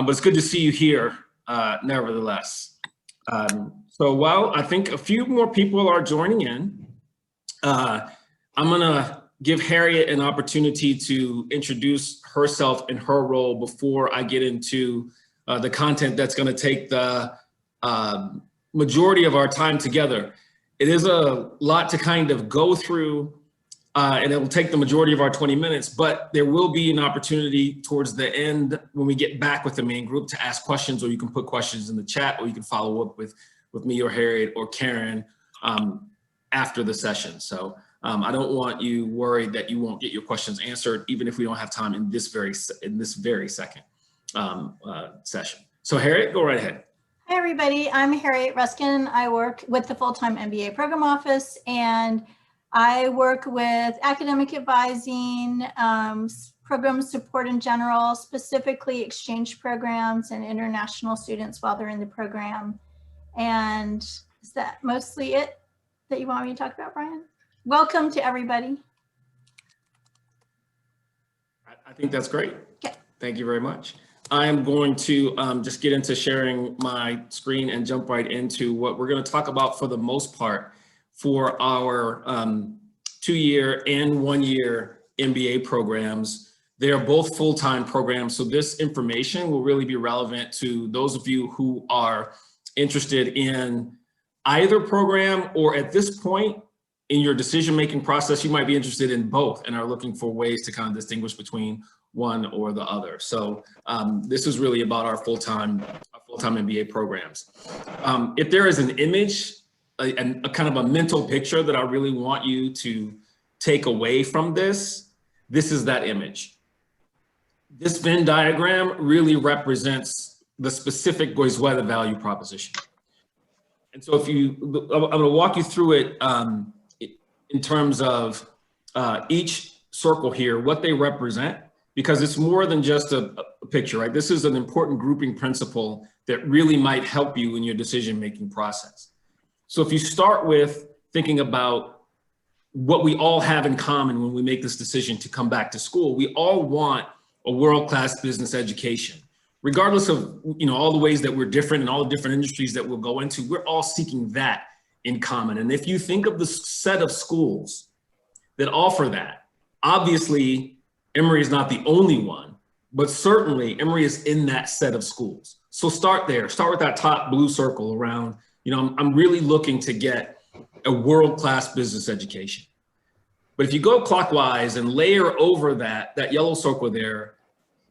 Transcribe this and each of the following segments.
but it's good to see you here, nevertheless. So while I think a few more people are joining in, I'm gonna give Harriet an opportunity to introduce herself and her role before I get into the content that's gonna take the majority of our time together. It is a lot to kind of go through, and it will take the majority of our 20 minutes, but there will be an opportunity towards the end when we get back with the main group to ask questions, or you can put questions in the chat, or you can follow up with me or Harriet or Karen after the session. So I don't want you worried that you won't get your questions answered, even if we don't have time in this very second session. So Harriet, go right ahead. Hi, everybody. I'm Harriet Ruskin. I work with the full-time MBA program office, and I work with academic advising, program support in general, specifically exchange programs and international students while they're in the program. And is that mostly it that you want me to talk about, Brian? Welcome to everybody. I think that's great. Okay. Thank you very much. I am going to just get into sharing my screen and jump right into what we're going to talk about for the most part for our 2-year and 1-year MBA programs. They are both full-time programs, so this information will really be relevant to those of you who are interested in either program, or at this point in your decision-making process, you might be interested in both and are looking for ways to kind of distinguish between one or the other. So this is really about our full-time MBA programs. If there is an image, a kind of a mental picture that I really want you to take away from this, this is that image. This Venn diagram really represents the specific Goizueta value proposition. And so I'm gonna walk you through it in terms of each circle here, what they represent, because it's more than just a picture, right? This is an important grouping principle that really might help you in your decision-making process. So if you start with thinking about what we all have in common when we make this decision to come back to school, we all want a world-class business education. Regardless of all the ways that we're different and all the different industries that we'll go into, we're all seeking that in common. And if you think of the set of schools that offer that, obviously Emory is not the only one, but certainly Emory is in that set of schools. So start there, start with that top blue circle around, I'm really looking to get a world-class business education. But if you go clockwise and layer over that yellow circle there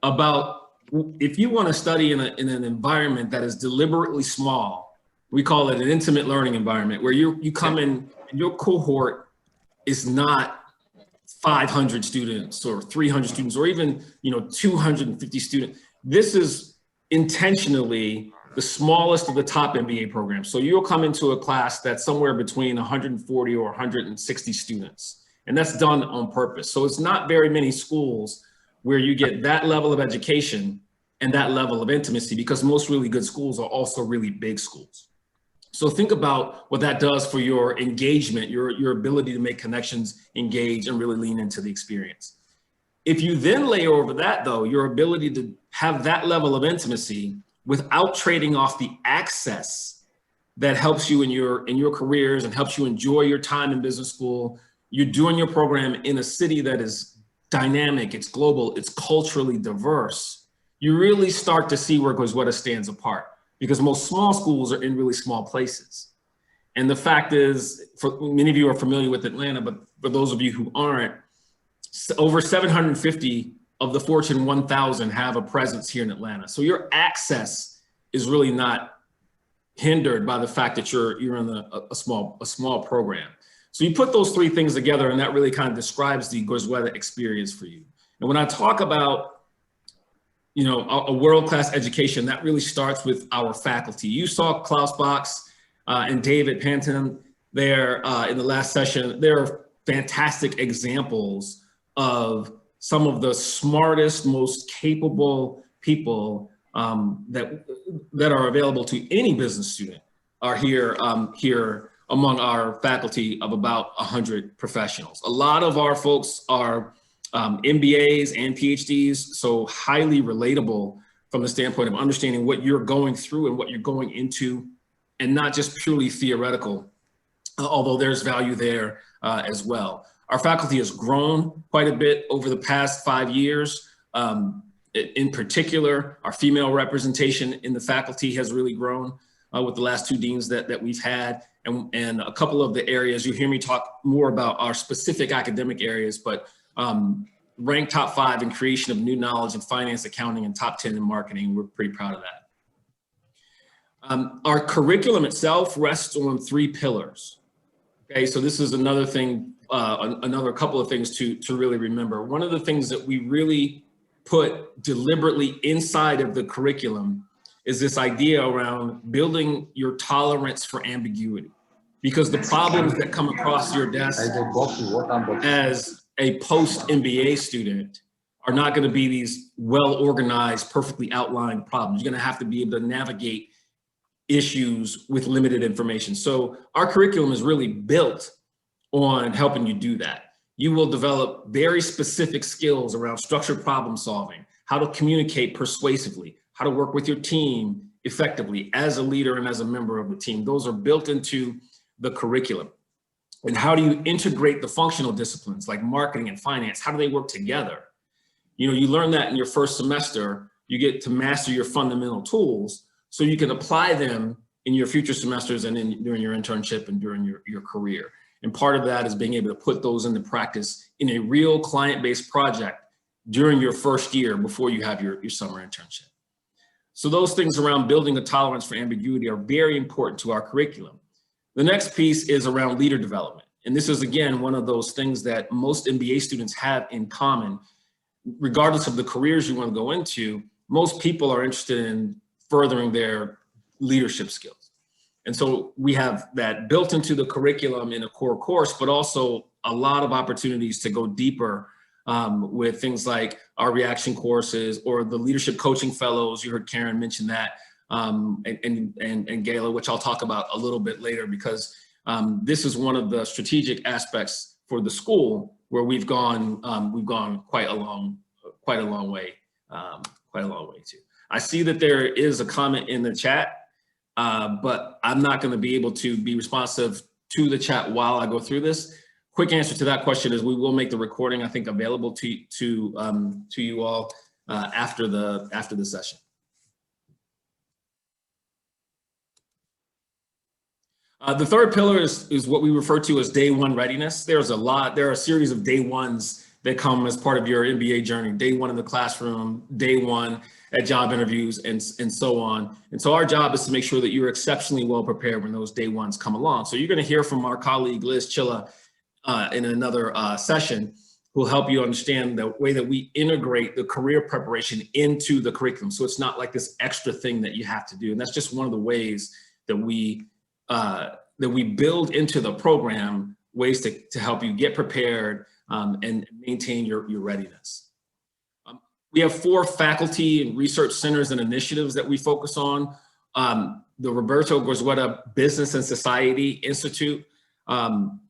about, if you want to study in an environment that is deliberately small, we call it an intimate learning environment, where you come in and your cohort is not 500 students or 300 students or even 250 students. This is intentionally the smallest of the top MBA programs. So you'll come into a class that's somewhere between 140 or 160 students, and that's done on purpose. So it's not very many schools where you get that level of education and that level of intimacy, because most really good schools are also really big schools. So think about what that does for your engagement, your ability to make connections, engage, and really lean into the experience. If you then layer over that, though, your ability to have that level of intimacy without trading off the access that helps you in your careers and helps you enjoy your time in business school, you're doing your program in a city that is dynamic, it's global, it's culturally diverse, you really start to see where Goizueta stands apart, because most small schools are in really small places. And the fact is, for many of you are familiar with Atlanta, but for those of you who aren't, over 750 of the Fortune 1000 have a presence here in Atlanta. So your access is really not hindered by the fact that you're in a small program. So you put those three things together, and that really kind of describes the Goizueta experience for you. And when I talk about a world-class education, that really starts with our faculty. You saw Klaus Box and David Panton there in the last session. They're fantastic examples of some of the smartest, most capable people that are available to any business student are here among our faculty of about 100 professionals. A lot of our folks are MBAs and PhDs, so highly relatable from the standpoint of understanding what you're going through and what you're going into, and not just purely theoretical, although there's value there as well. Our faculty has grown quite a bit over the past 5 years. In particular, our female representation in the faculty has really grown with the last 2 deans that we've had. And a couple of the areas, you hear me talk more about our specific academic areas, but ranked top 5 in creation of new knowledge in finance, accounting, and top 10 in marketing. We're pretty proud of that. Our curriculum itself rests on 3 pillars. Okay, so this is another thing, another couple of things to really remember. One of the things that we really put deliberately inside of the curriculum is this idea around building your tolerance for ambiguity. Because the problems that come across your desk as a post-MBA student are not going to be these well-organized, perfectly outlined problems. You're going to have to be able to navigate issues with limited information. So our curriculum is really built on helping you do that. You will develop very specific skills around structured problem solving, how to communicate persuasively, how to work with your team effectively as a leader and as a member of the team. Those are built into the curriculum. And how do you integrate the functional disciplines like marketing and finance? How do they work together? You know, you learn that in your first semester. You get to master your fundamental tools so you can apply them in your future semesters and during your internship and during your career. And part of that is being able to put those into practice in a real client-based project during your first year before you have your summer internship. So those things around building a tolerance for ambiguity are very important to our curriculum. The next piece is around leader development. And this is, again, one of those things that most MBA students have in common. Regardless of the careers you want to go into, most people are interested in furthering their leadership skills. And so we have that built into the curriculum in a core course, but also a lot of opportunities to go deeper with things like our reaction courses or the leadership coaching fellows. You heard Karen mention that, and Gayla, which I'll talk about a little bit later, because this is one of the strategic aspects for the school where we've gone quite a long way too. I see that there is a comment in the chat, but I'm not going to be able to be responsive to the chat while I go through this. Quick answer to that question is we will make the recording, I think, available to you all after the session. The third pillar is what we refer to as day one readiness. There are a series of day ones that come as part of your MBA journey. Day one in the classroom, day one at job interviews, and so on. And so our job is to make sure that you're exceptionally well prepared when those day ones come along. So you're going to hear from our colleague Liz Chilla in another session, who will help you understand the way that we integrate the career preparation into the curriculum. So it's not like this extra thing that you have to do. And that's just one of the ways that we build into the program ways to help you get prepared and maintain your readiness. We have 4 faculty and research centers and initiatives that we focus on. The Roberto Goizueta Business and Society Institute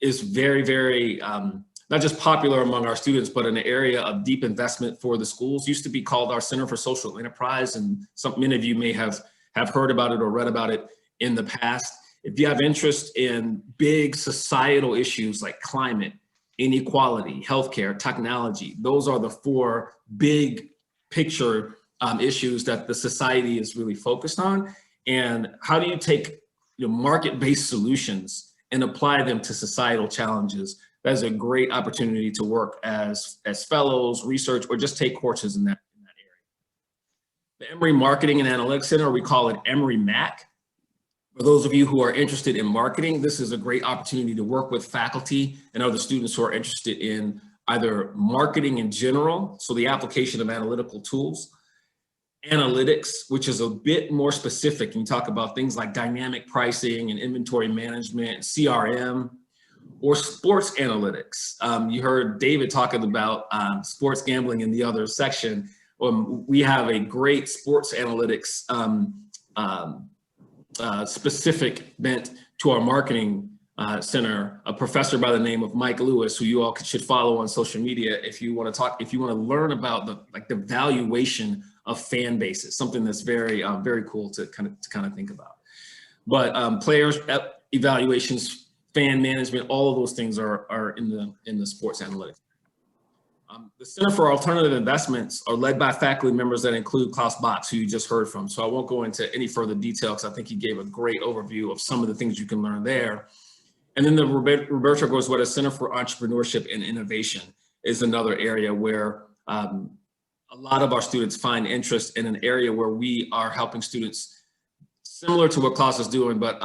is very, very, not just popular among our students, but an area of deep investment for the schools. Used to be called our Center for Social Enterprise, and many of you may have heard about it or read about it in the past. If you have interest in big societal issues like climate, inequality, healthcare, technology, those are the 4 big picture issues that the society is really focused on. And how do you take market-based solutions and apply them to societal challenges? That is a great opportunity to work as fellows, research, or just take courses in that area. The Emory Marketing and Analytics Center, we call it Emory MAC. For those of you who are interested in marketing, this is a great opportunity to work with faculty and other students who are interested in either marketing in general, so the application of analytical tools, analytics, which is a bit more specific. You talk about things like dynamic pricing and inventory management, CRM, or sports analytics. You heard David talking about sports gambling in the other section. We have a great sports analytics specific bent to our marketing Center, a professor by the name of Mike Lewis, who you all should follow on social media if you want to learn about the valuation of fan bases, something that's very, very cool to kind of think about. But players evaluations, fan management, all of those things are in the sports analytics. The Center for Alternative Investments are led by faculty members that include Klaus Box, who you just heard from. So I won't go into any further detail because I think he gave a great overview of some of the things you can learn there. And then the Roberto Goizueta Center for Entrepreneurship and Innovation is another area where a lot of our students find interest in an area where we are helping students similar to what Klaus is doing, but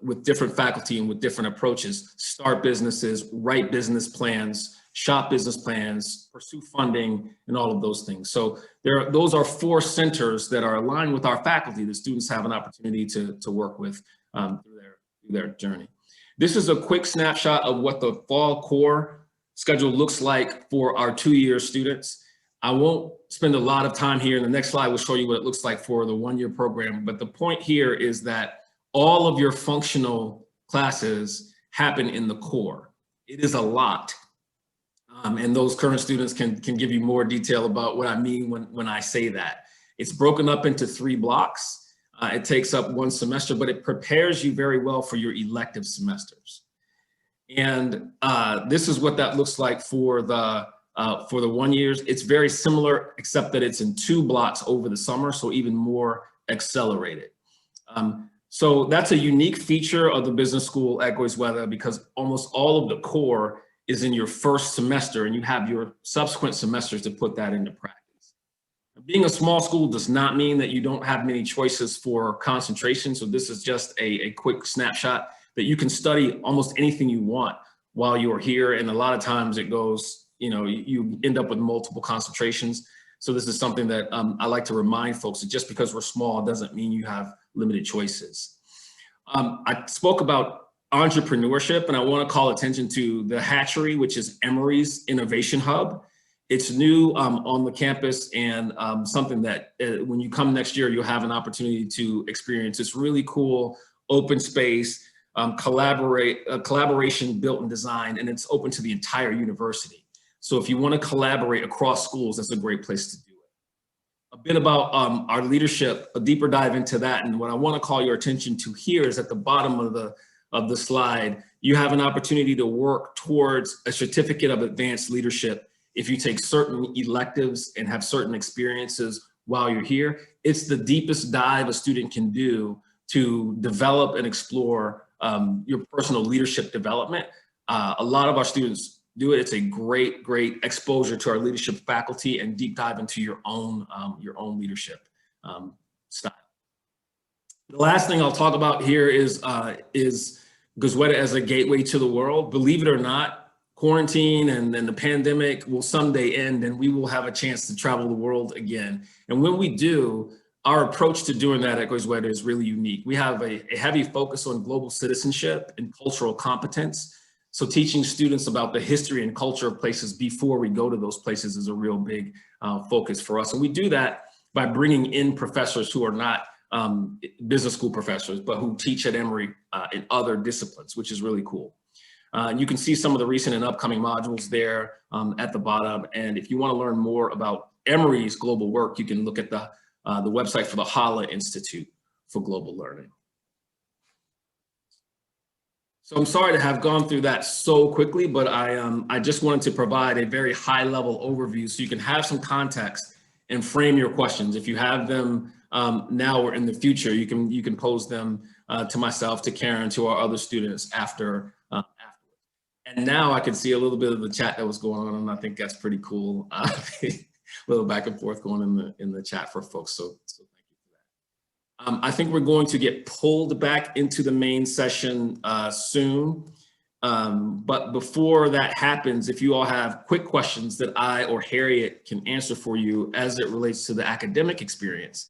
with different faculty and with different approaches, start businesses, write business plans, shop business plans, pursue funding, and all of those things. So those are 4 centers that are aligned with our faculty that students have an opportunity to work with through their journey. This is a quick snapshot of what the fall core schedule looks like for our 2-year students. I won't spend a lot of time here. In the next slide, we'll show you what it looks like for the 1-year program. But the point here is that all of your functional classes happen in the core. It is a lot. And those current students can give you more detail about what I mean when I say that. It's broken up into 3 blocks. It takes up 1 semester, but it prepares you very well for your elective semesters. And this is what that looks like for the 1 years. It's very similar, except that it's in 2 blocks over the summer, so even more accelerated. So that's a unique feature of the business school at Goizueta, because almost all of the core is in your first semester, and you have your subsequent semesters to put that into practice. Being a small school does not mean that you don't have many choices for concentration. So this is just a quick snapshot that you can study almost anything you want while you're here. And a lot of times it goes, you end up with multiple concentrations. So this is something that I like to remind folks that just because we're small doesn't mean you have limited choices. I spoke about entrepreneurship, and I want to call attention to the Hatchery, which is Emory's Innovation Hub. It's new on the campus, and something that when you come next year, you'll have an opportunity to experience. It's really cool, open space, collaboration built and designed, and it's open to the entire university. So if you want to collaborate across schools, that's a great place to do it. A bit about our leadership, a deeper dive into that, and what I want to call your attention to here is at the bottom of the slide, you have an opportunity to work towards a certificate of advanced leadership if you take certain electives and have certain experiences while you're here. It's the deepest dive a student can do to develop and explore your personal leadership development. A lot of our students do it. It's a great, great exposure to our leadership faculty and deep dive into your own leadership style. The last thing I'll talk about here is Goizueta as a gateway to the world. Believe it or not, quarantine and then the pandemic will someday end, and we will have a chance to travel the world again. And when we do, our approach to doing that at Goizueta is really unique. We have a heavy focus on global citizenship and cultural competence. So teaching students about the history and culture of places before we go to those places is a real big focus for us. And we do that by bringing in professors who are not business school professors, but who teach at Emory in other disciplines, which is really cool. You can see some of the recent and upcoming modules there at the bottom. And if you want to learn more about Emory's global work, you can look at the website for the Hala Institute for Global Learning. So I'm sorry to have gone through that so quickly, but I just wanted to provide a very high level overview so you can have some context and frame your questions. If you have them now or in the future, you can pose them to myself, to Karen, to our other students afterwards. And now I can see a little bit of the chat that was going on, and I think that's pretty cool. A little back and forth going in the chat for folks. So thank you for that. I think we're going to get pulled back into the main session soon. But before that happens, if you all have quick questions that I or Harriet can answer for you as it relates to the academic experience,